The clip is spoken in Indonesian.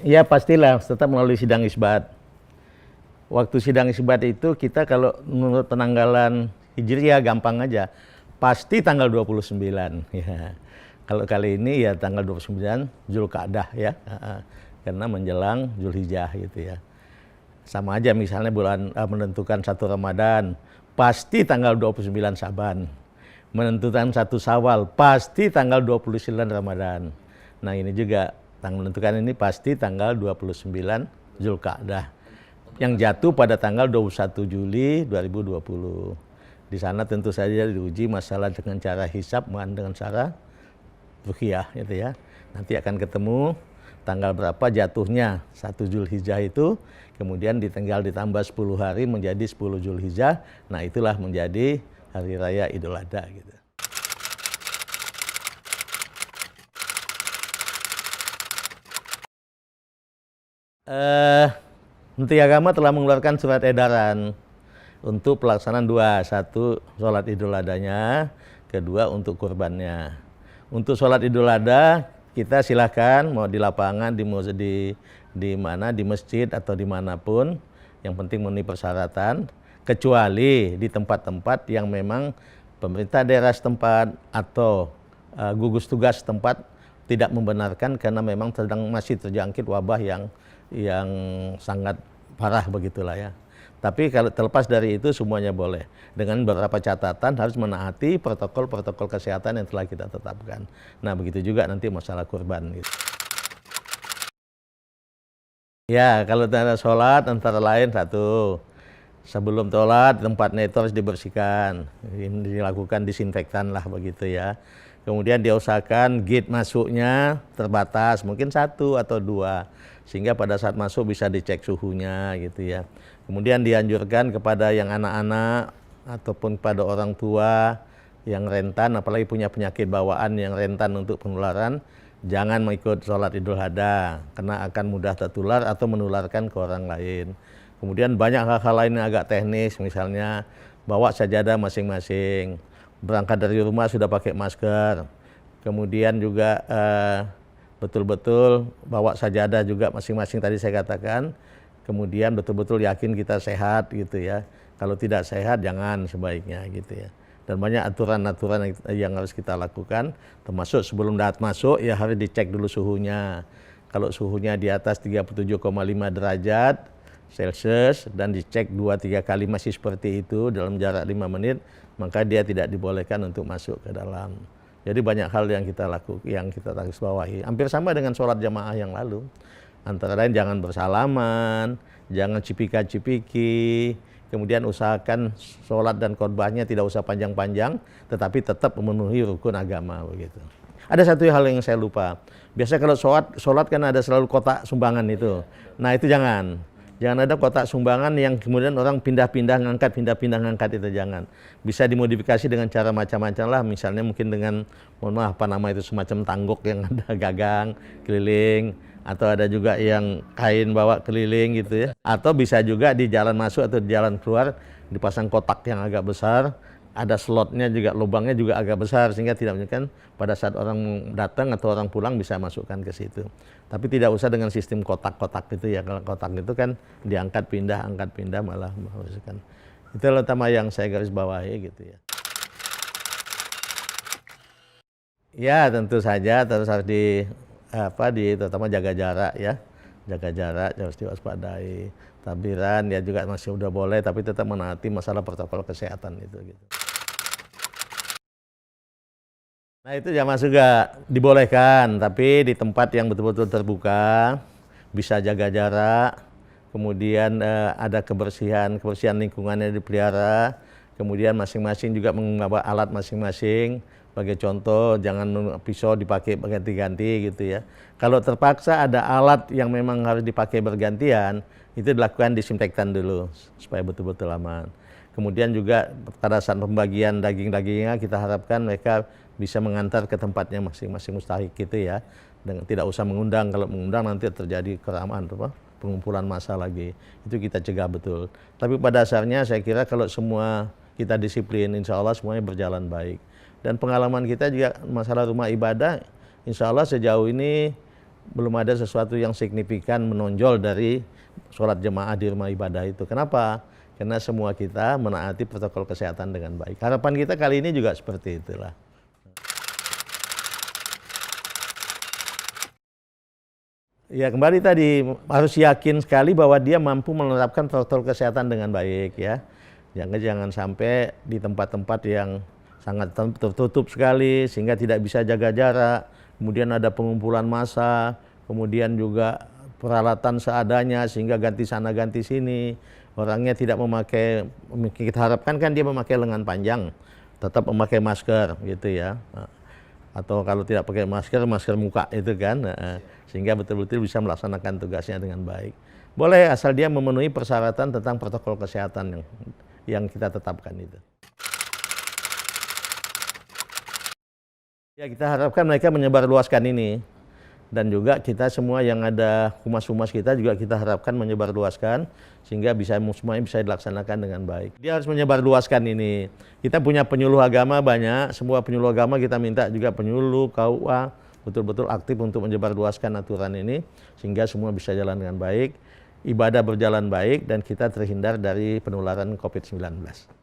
Ya pastilah tetap melalui sidang isbat. Waktu sidang isbat itu kita kalau menurut penanggalan Hijriah gampang aja. Pasti tanggal 29 ya. Kalau kali ini ya tanggal 29 Zulqa'dah ya. Karena menjelang Zulhijjah gitu ya. Sama aja misalnya bulan menentukan 1 Ramadan, pasti tanggal 29 Syaban. Menentukan 1 Syawal, pasti tanggal 29 Ramadan. Nah, ini juga menentukan ini pasti tanggal 29 Zulqa'dah. Yang jatuh pada tanggal 21 Juli 2020. Di sana tentu saja diuji masalah dengan cara hisab dengan cara ruqyah gitu ya. Nanti akan ketemu tanggal berapa jatuhnya 1 Zulhijjah itu, kemudian tinggal ditambah 10 hari menjadi 10 Zulhijjah. Nah, itulah menjadi hari raya Idul Adha gitu. Menteri Agama telah mengeluarkan surat edaran untuk pelaksanaan dua, satu sholat Idul Adhanya, kedua untuk kurbannya. Untuk sholat Idul Adha kita silahkan mau di lapangan, di mana, di masjid atau dimanapun, yang penting memenuhi persyaratan, kecuali di tempat-tempat yang memang pemerintah daerah setempat atau gugus tugas setempat tidak membenarkan karena memang masih terjangkit wabah yang sangat parah begitulah ya. Tapi kalau terlepas dari itu semuanya boleh. Dengan beberapa catatan harus menaati protokol-protokol kesehatan yang telah kita tetapkan. Nah, begitu juga nanti masalah kurban gitu. Ya, kalau ada sholat antara lain satu, sebelum sholat tempatnya itu harus dibersihkan. Ini dilakukan disinfektan lah begitu ya. Kemudian diusahakan gate masuknya terbatas, mungkin 1 atau 2. Sehingga pada saat masuk bisa dicek suhunya gitu ya. Kemudian dianjurkan kepada yang anak-anak ataupun pada orang tua yang rentan, apalagi punya penyakit bawaan yang rentan untuk penularan, jangan mengikut sholat Idul Adha karena akan mudah tertular atau menularkan ke orang lain. Kemudian banyak hal-hal lain yang agak teknis, misalnya bawa sajadah masing-masing, berangkat dari rumah sudah pakai masker, kemudian juga betul-betul bawa sajadah juga masing-masing tadi saya katakan, kemudian betul-betul yakin kita sehat gitu ya. Kalau tidak sehat jangan sebaiknya gitu ya. Dan banyak aturan-aturan yang harus kita lakukan, termasuk sebelum masuk ya harus dicek dulu suhunya. Kalau suhunya di atas 37,5 derajat Celcius dan dicek 2-3 kali masih seperti itu dalam jarak 5 menit, maka dia tidak dibolehkan untuk masuk ke dalam. Jadi banyak hal yang kita lakukan, yang kita garis bawahi. Hampir sama dengan sholat jamaah yang lalu. Antara lain jangan bersalaman, jangan cipika-cipiki, kemudian usahakan sholat dan khotbahnya tidak usah panjang-panjang, tetapi tetap memenuhi rukun agama begitu. Ada satu hal yang saya lupa. Biasanya kalau sholat kan ada selalu kotak sumbangan itu. Nah itu jangan. Jangan ada kotak sumbangan yang kemudian orang pindah-pindah ngangkat itu jangan. Bisa dimodifikasi dengan cara macam-macam lah, misalnya mungkin dengan mohon maaf apa nama itu semacam tanggok yang ada gagang keliling, atau ada juga yang kain bawa keliling gitu ya. Atau bisa juga di jalan masuk atau di jalan keluar dipasang kotak yang agak besar, ada slotnya juga, lubangnya juga agak besar sehingga tidak menyebabkan pada saat orang datang atau orang pulang bisa masukkan ke situ. Tapi tidak usah dengan sistem kotak-kotak itu ya. Kalau kotak itu kan diangkat pindah, angkat pindah malah mengharuskan. Itu utama yang saya garis bawahi gitu ya. Ya tentu saja terus harus terutama jaga jarak ya. Jaga jarak harus diwaspadai. Takbiran ya juga masih udah boleh tapi tetap menaati masalah protokol kesehatan itu gitu. Nah itu jamaah juga dibolehkan, tapi di tempat yang betul-betul terbuka, bisa jaga jarak, kemudian ada kebersihan lingkungannya dipelihara, kemudian masing-masing juga membawa alat masing-masing. Sebagai contoh, jangan pisau dipakai berganti-ganti gitu ya. Kalau terpaksa ada alat yang memang harus dipakai bergantian, itu dilakukan disinfektan dulu supaya betul-betul aman. Kemudian juga pada saat pembagian daging-dagingnya kita harapkan mereka bisa mengantar ke tempatnya masing-masing mustahik gitu ya. Dengan tidak usah mengundang, kalau mengundang nanti terjadi keramaian pengumpulan massa lagi. Itu kita cegah betul. Tapi pada dasarnya saya kira kalau semua kita disiplin, insya Allah semuanya berjalan baik. Dan pengalaman kita juga masalah rumah ibadah, insya Allah sejauh ini belum ada sesuatu yang signifikan menonjol dari sholat jemaah di rumah ibadah itu. Kenapa? Karena semua kita menaati protokol kesehatan dengan baik. Harapan kita kali ini juga seperti itulah. Ya kembali tadi harus yakin sekali bahwa dia mampu menerapkan protokol kesehatan dengan baik ya. Jangan sampai di tempat-tempat yang sangat tertutup sekali sehingga tidak bisa jaga jarak, kemudian ada pengumpulan massa, kemudian juga peralatan seadanya sehingga ganti sana ganti sini. Orangnya tidak memakai, kita harapkan kan dia memakai lengan panjang, tetap memakai masker gitu ya. Atau kalau tidak pakai masker, masker muka itu kan, sehingga betul-betul bisa melaksanakan tugasnya dengan baik. Boleh asal dia memenuhi persyaratan tentang protokol kesehatan yang kita tetapkan itu. Ya kita harapkan mereka menyebarluaskan ini. Dan juga kita semua yang ada humas-humas kita juga kita harapkan menyebarluaskan sehingga semuanya bisa dilaksanakan dengan baik. Dia harus menyebarluaskan ini. Kita punya penyuluh agama banyak, semua penyuluh agama kita minta juga penyuluh, KUA, betul-betul aktif untuk menyebarluaskan aturan ini sehingga semua bisa jalan dengan baik, ibadah berjalan baik dan kita terhindar dari penularan COVID-19.